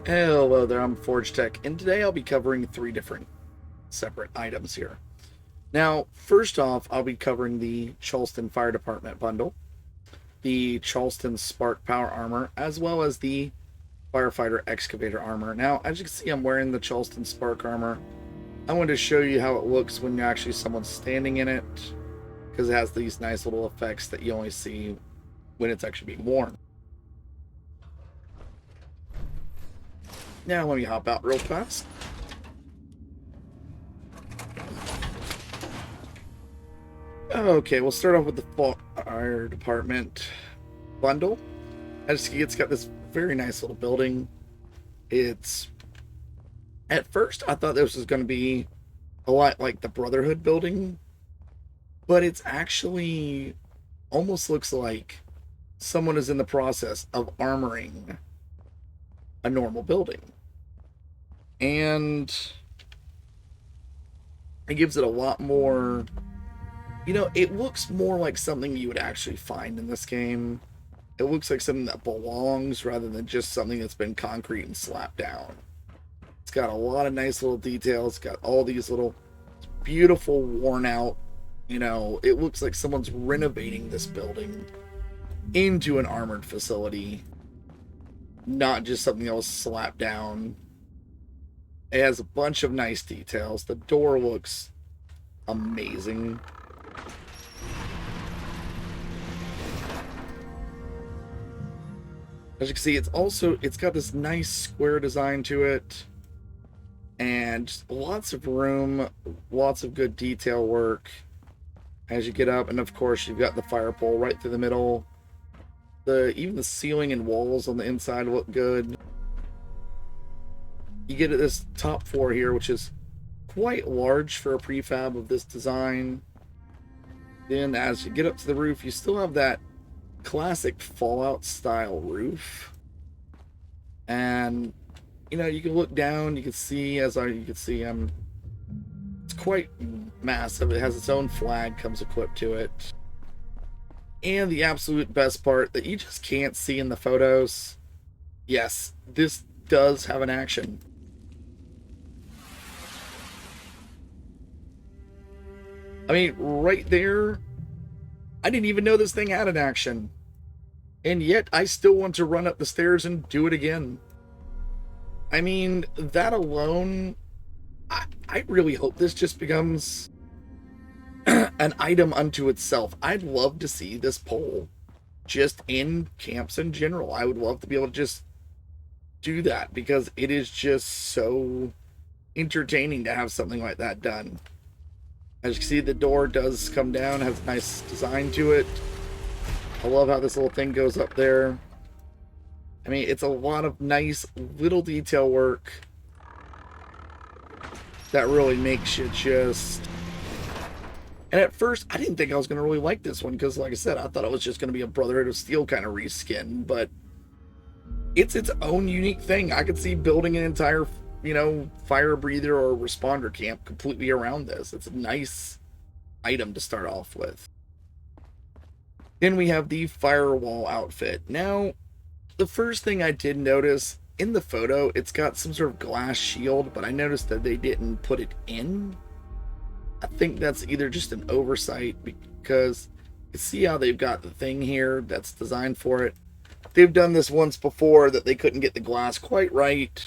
Hello there, I'm Forge Tech, and today I'll be covering three different separate items here. Now, first off, I'll be covering the Charleston Fire Department bundle, the Charleston Spark Power Armor, as well as the Firefighter Excavator Armor. Now, as you can see, I'm wearing the Charleston Spark Armor. I wanted to show you how it looks when actually someone's standing in it, because it has these nice little effects that you only see when it's actually being worn. Now, let me hop out real fast. Okay, we'll start off with the Fire Department bundle. As you see, it's got this very nice little building. It's... At first, I thought this was going to be a lot like the Brotherhood building, but it's actually almost looks like someone is in the process of armoring a normal building. And it gives it a lot more, it looks more like something you would actually find in this game. It looks like something that belongs rather than just something that's been concrete and slapped down. It's got a lot of nice little details. It's got all these little beautiful worn out, it looks like someone's renovating this building into an armored facility, not just something that was slapped down. It has a bunch of nice details. The door looks amazing. As you can see, it's got this nice square design to it. And just lots of room, lots of good detail work as you get up. And of course, you've got the fire pole right through the middle. Even the ceiling and walls on the inside look good. You get at this top floor here, which is quite large for a prefab of this design. Then as you get up to the roof, you still have that classic Fallout style roof. And, you can look down, you can see, it's quite massive. It has its own flag, comes equipped to it. And the absolute best part that you just can't see in the photos, yes, this does have an action. I mean, right there, I didn't even know this thing had an action. And yet, I still want to run up the stairs and do it again. I mean, that alone, I really hope this just becomes an item unto itself. I'd love to see this pole just in camps in general. I would love to be able to just do that because it is just so entertaining to have something like that done. As you can see, the door does come down, has a nice design to it. I love how this little thing goes up there. I mean, it's a lot of nice little detail work that really makes you just... And at first, I didn't think I was going to really like this one because, like I said, I thought it was just going to be a Brotherhood of Steel kind of reskin, but it's its own unique thing. I could see building an entire, fire breather or responder camp completely around this. It's a nice item to start off with. Then we have the firewall outfit. Now, the first thing I did notice in the photo, it's got some sort of glass shield, but I noticed that they didn't put it in. I think that's either just an oversight because you see how they've got the thing here that's designed for it. They've done this once before that they couldn't get the glass quite right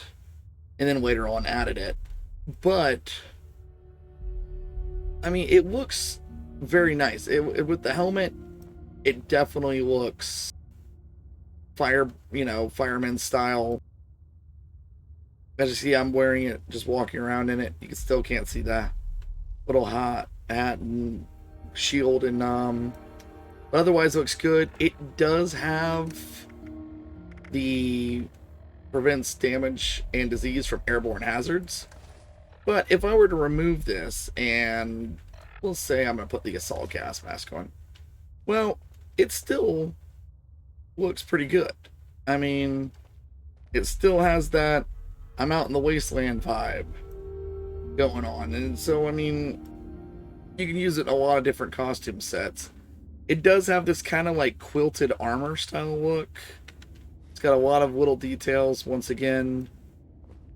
and then later on added it. But, I mean, it looks very nice. With the helmet, it definitely looks fireman style. As you see, I'm wearing it, just walking around in it. You still can't see the little hat and shield and but otherwise it looks good. It does have the prevents damage and disease from airborne hazards, but if I were to remove this and we'll say I'm going to put the assault gas mask on, well, it still looks pretty good. I mean, it still has that I'm out in the wasteland vibe going on. And so, I mean, you can use it in a lot of different costume sets. It does have this kind of like quilted armor style look. It's got a lot of little details once again.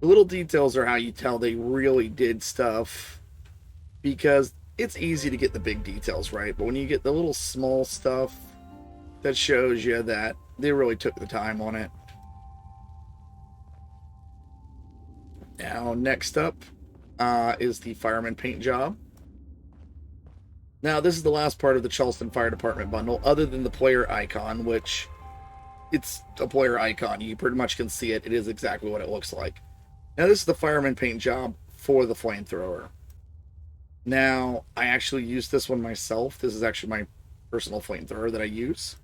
The little details are how you tell they really did stuff, because it's easy to get the big details right, but when you get the little small stuff, that shows you that they really took the time on it. Now, next up is the Fireman paint job. Now, this is the last part of the Charleston Fire Department bundle, other than the player icon, which it's a player icon. You pretty much can see it. It is exactly what it looks like. Now, this is the Fireman paint job for the Flamethrower. Now, I actually use this one myself. This is actually my personal Flamethrower that I use.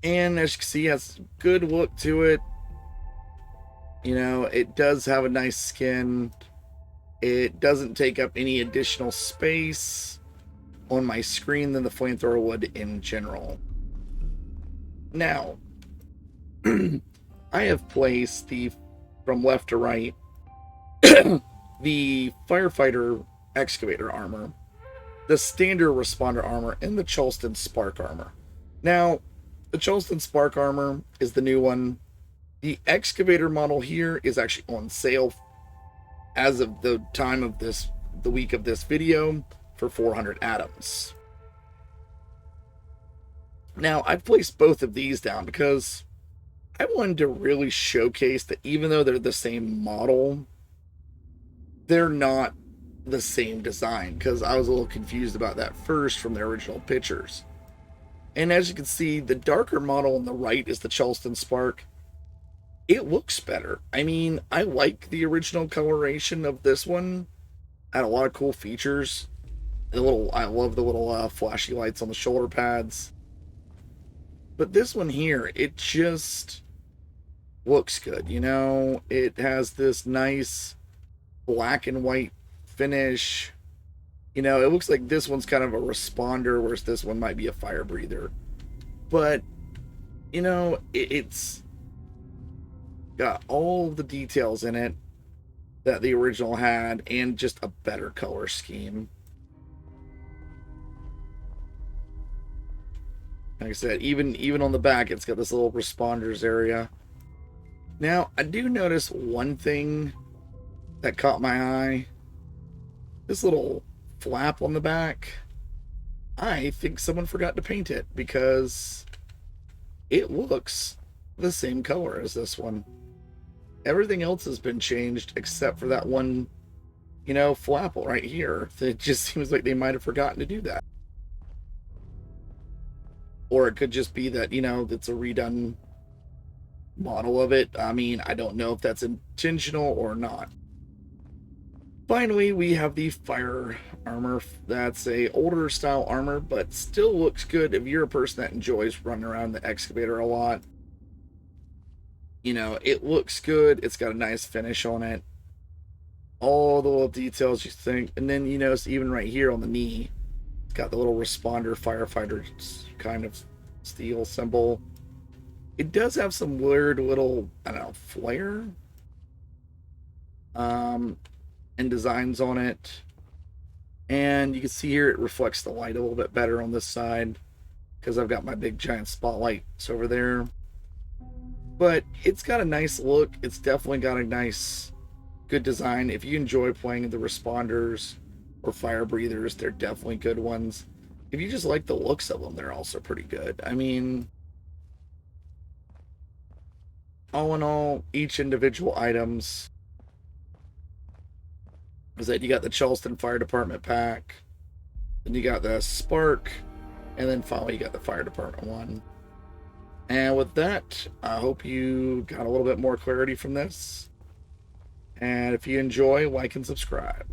And as you can see, it has a good look to it. You know, it does have a nice skin. It doesn't take up any additional space on my screen than the Flamethrower would in general. Now, I have placed from left to right, the firefighter excavator armor, the standard responder armor, and the Charleston spark armor. Now, the Charleston spark armor is the new one. The excavator model here is actually on sale as of the time of the week of this video, for 400 atoms. Now, I've placed both of these down because I wanted to really showcase that even though they're the same model, they're not the same design, because I was a little confused about that first from the original pictures. And as you can see, the darker model on the right is the Charleston Spark. It looks better. I mean, I like the original coloration of this one. Had a lot of cool features. I love the little flashy lights on the shoulder pads. But this one here, it just looks good. You know, it has this nice black and white finish. You know, it looks like this one's kind of a responder, whereas this one might be a fire breather. But, you know, it's got all the details in it that the original had, and just a better color scheme. Like I said, even on the back, it's got this little responders area. Now, I do notice one thing that caught my eye. This little flap on the back. I think someone forgot to paint it, because it looks the same color as this one. Everything else has been changed except for that one, you know, flap right here. It just seems like they might have forgotten to do that. Or it could just be that, you know, it's a redone model of it. I mean, I don't know if that's intentional or not. Finally, we have the fire armor. That's a older style armor, but still looks good if you're a person that enjoys running around the excavator a lot. You know, it looks good. It's got a nice finish on it. All the little details you think. And then you notice even right here on the knee, it's got the little responder firefighter kind of steel symbol. It does have some weird little, I don't know, flare and designs on it. And you can see here it reflects the light a little bit better on this side, because I've got my big giant spotlights over there. But it's got a nice look. It's definitely got a nice, good design. If you enjoy playing the responders or fire breathers, they're definitely good ones. If you just like the looks of them, they're also pretty good. I mean, all in all, each individual items is that you got the Charleston Fire Department pack, then you got the Spark, and then finally you got the Fire Department one. And with that, I hope you got a little bit more clarity from this. And if you enjoy, like and subscribe.